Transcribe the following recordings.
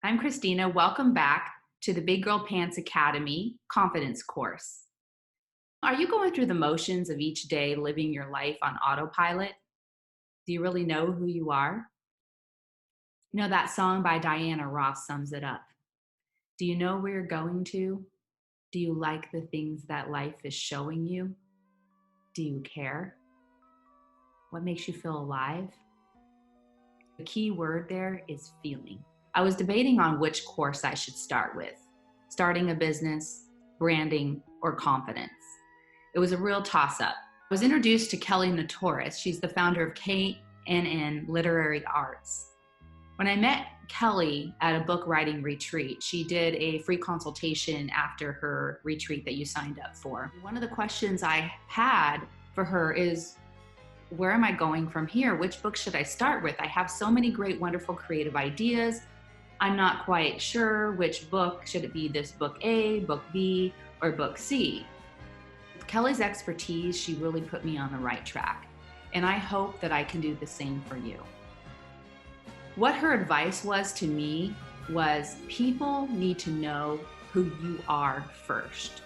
I'm Christina. Welcome back to the Big Girl Pants Academy Confidence course. Are you going through the motions of each day living your life on autopilot? Do you really know who you are? You know, that song by Diana Ross sums it up. Do you know where you're going to? Do you like the things that life is showing you? Do you care? What makes you feel alive? The key word there is feeling. I was debating on which course I should start with, starting a business, branding, or confidence. It was a real toss-up. I was introduced to Kelly Notoras. She's the founder of KNN Literary Arts. When I met Kelly at a book writing retreat, she did a free consultation after her retreat that you signed up for. One of the questions I had for her is, where am I going from here? Which book should I start with? I have so many great, wonderful, creative ideas. I'm not quite sure which book. Should it be this book A, book B, or book C? With Kelly's expertise, she really put me on the right track. And I hope that I can do the same for you. What her advice was to me was people need to know who you are first.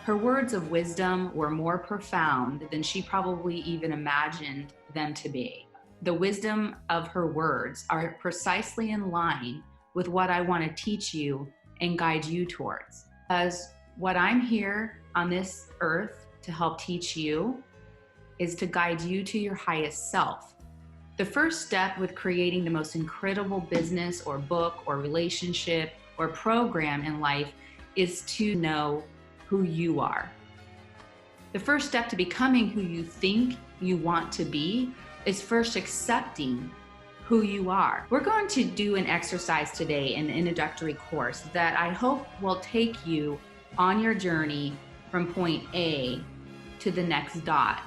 Her words of wisdom were more profound than she probably even imagined them to be. The wisdom of her words are precisely in line with what I want to teach you and guide you towards. Because what I'm here on this earth to help teach you is to guide you to your highest self. The first step with creating the most incredible business or book or relationship or program in life is to know who you are. The first step to becoming who you think you want to be is first accepting who you are. We're going to do an exercise today, an introductory course that I hope will take you on your journey from point A to the next dot,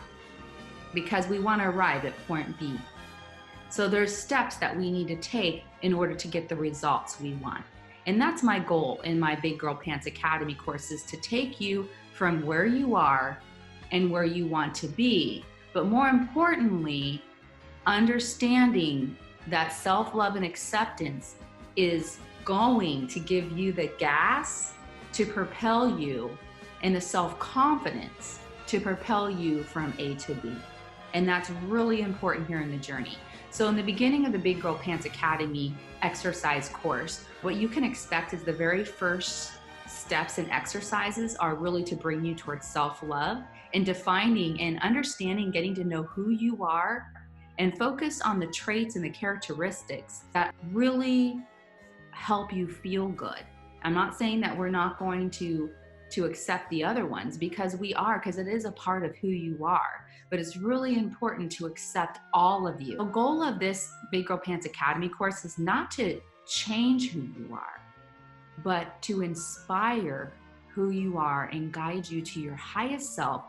because we want to arrive at point B. So there's steps that we need to take in order to get the results we want. And that's my goal in my Big Girl Pants Academy course, is to take you from where you are and where you want to be. But more importantly, understanding that self-love and acceptance is going to give you the gas to propel you and the self-confidence to propel you from A to B. And that's really important here in the journey. So in the beginning of the Big Girl Pants Academy exercise course, what you can expect is the very first steps and exercises are really to bring you towards self-love and defining and understanding, getting to know who you are, and focus on the traits and the characteristics that really help you feel good. I'm not saying that we're not going to accept the other ones, because we are, because it is a part of who you are. But it's really important to accept all of you. The goal of this Big Girl Pants Academy course is not to change who you are, but to inspire who you are and guide you to your highest self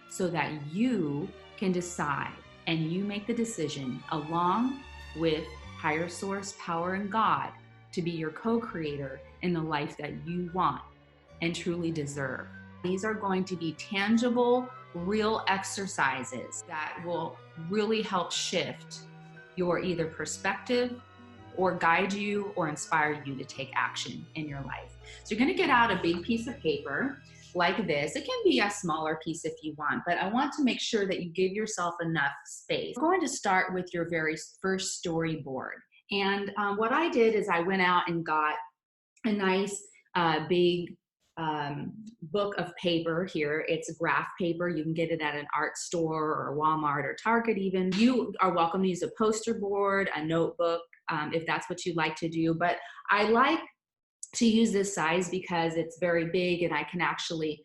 so that you can decide and you make the decision along with higher source, power, and God to be your co-creator in the life that you want and truly deserve. These are going to be tangible, real exercises that will really help shift your either perspective or guide you or inspire you to take action in your life. So you're going to get out a big piece of paper like this. It can be a smaller piece if you want, but I want to make sure that you give yourself enough space. We're going to start with your very first storyboard. And what I did is I went out and got a nice big book of paper here. It's a graph paper. You can get it at an art store or Walmart or Target even. You are welcome to use a poster board, a notebook, if that's what you like to do. But I like to use this size because it's very big and I can actually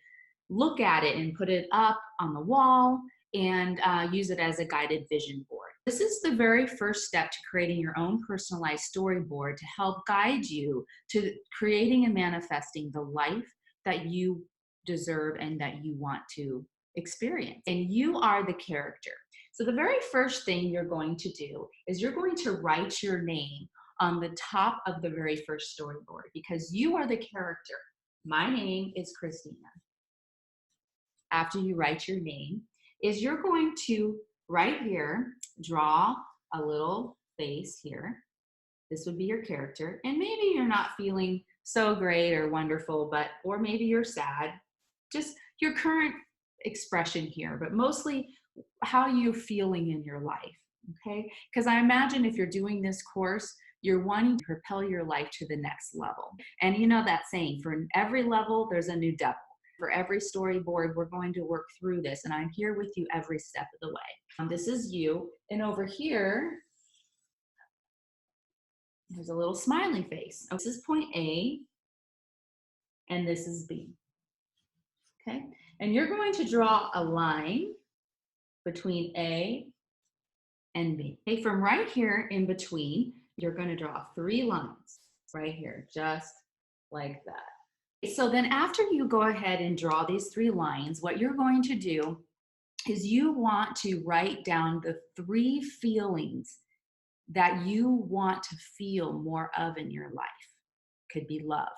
look at it and put it up on the wall and use it as a guided vision board. This is the very first step to creating your own personalized storyboard to help guide you to creating and manifesting the life that you deserve and that you want to experience. And you are the character. So the very first thing you're going to do is you're going to write your name on the top of the very first storyboard, because you are the character. My name is Christina. After you write your name, is you're going to right here draw a little face here, This would be your character. And maybe you're not feeling so great or wonderful, or maybe you're sad. Just your current expression here, but mostly how you're feeling in your life. Okay. Because I imagine if you're doing this course, you're wanting to propel your life to the next level. And you know that saying, for every level, there's a new devil. For every storyboard, we're going to work through this. And I'm here with you every step of the way. This is you. And over here, there's a little smiley face. This is point A, and this is B. Okay. And you're going to draw a line between A and B. Okay, from right here in between, you're going to draw 3 lines right here, just like that. So then after you go ahead and draw these 3 lines, what you're going to do is you want to write down the 3 feelings that you want to feel more of in your life. It could be love.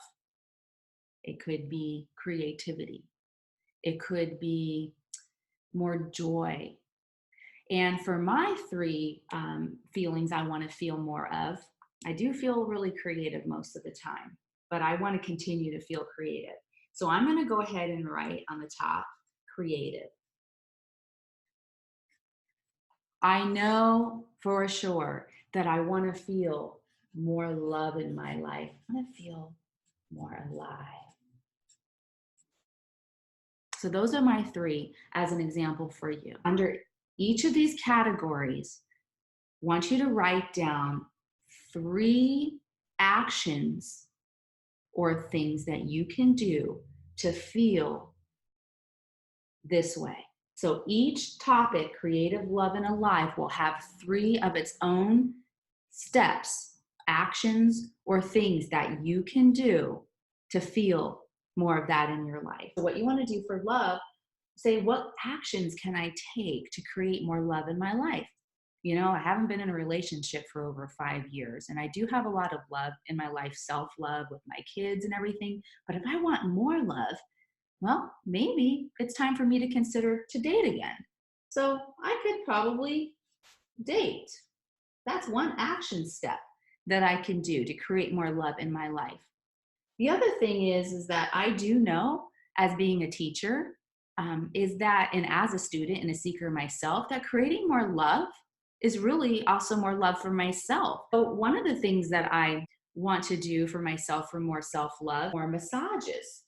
It could be creativity. It could be more joy. And for my 3 feelings I want to feel more of, I do feel really creative most of the time, but I want to continue to feel creative. So I'm going to go ahead and write on the top, creative. I know for sure that I want to feel more love in my life. I want to feel more alive. So those are my 3 as an example for you. Under each of these categories, I want you to write down 3 actions or things that you can do to feel this way. So each topic, creative, love, and alive, will have 3 of its own steps, actions, or things that you can do to feel more of that in your life. So what you want to do for love, say, what actions can I take to create more love in my life? You know, I haven't been in a relationship for over 5 years, and I do have a lot of love in my life, self-love with my kids and everything. But if I want more love, well, maybe it's time for me to consider to date again. So I could probably date. That's one action step that I can do to create more love in my life. The other thing is that I do know, as being a teacher, is that, and as a student and a seeker myself, that creating more love is really also more love for myself. So one of the things that I want to do for myself for more self-love, more massages.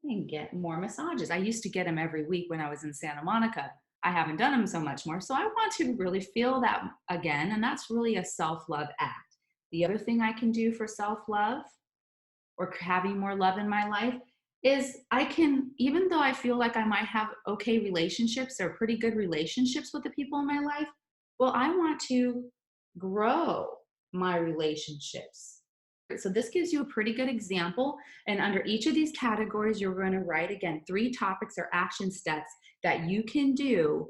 And get more massages. I used to get them every week when I was in Santa Monica. I haven't done them so much more. So I want to really feel that again. And that's really a self-love act. The other thing I can do for self-love or having more love in my life is I can, even though I feel like I might have okay relationships or pretty good relationships with the people in my life, well, I want to grow my relationships. So this gives you a pretty good example. And under each of these categories, you're going to write, again, 3 topics or action steps that you can do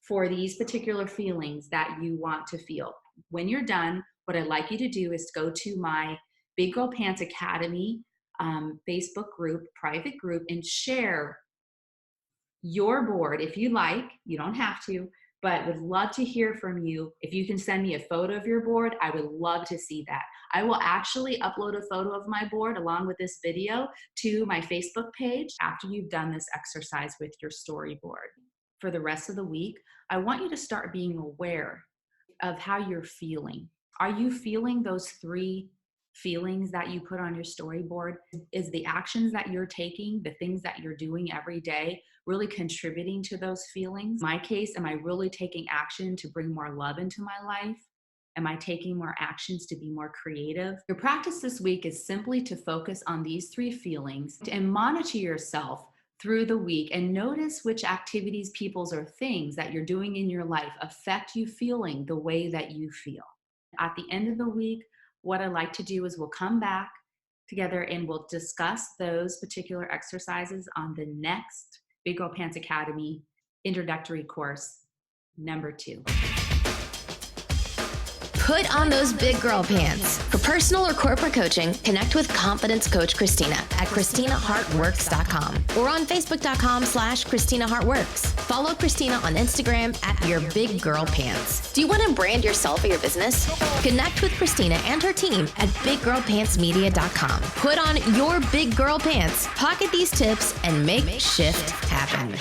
for these particular feelings that you want to feel. When you're done, what I'd like you to do is go to my Big Girl Pants Academy Facebook group, private group, and share your board if you like. You don't have to, but would love to hear from you. If you can send me a photo of your board, I would love to see that. I will actually upload a photo of my board along with this video to my Facebook page after you've done this exercise with your storyboard. For the rest of the week, I want you to start being aware of how you're feeling. Are you feeling those 3 feelings that you put on your storyboard? Is the actions that you're taking, the things that you're doing every day, really contributing to those feelings? In my case, am I really taking action to bring more love into my life? Am I taking more actions to be more creative? Your practice this week is simply to focus on these 3 feelings and monitor yourself through the week and notice which activities, peoples, or things that you're doing in your life affect you feeling the way that you feel. At the end of the week, what I like to do is we'll come back together and we'll discuss those particular exercises on the next Big Girl Pants Academy introductory course, number 2. Put on those big girl pants. For personal or corporate coaching, connect with confidence coach Christina at ChristinaHartWorks.com or on Facebook.com/ChristinaHartWorks. Follow Christina on Instagram at Your Big Girl Pants. Do you want to brand yourself or your business? Connect with Christina and her team at biggirlpantsmedia.com. Put on your big girl pants, pocket these tips, and make shift happen.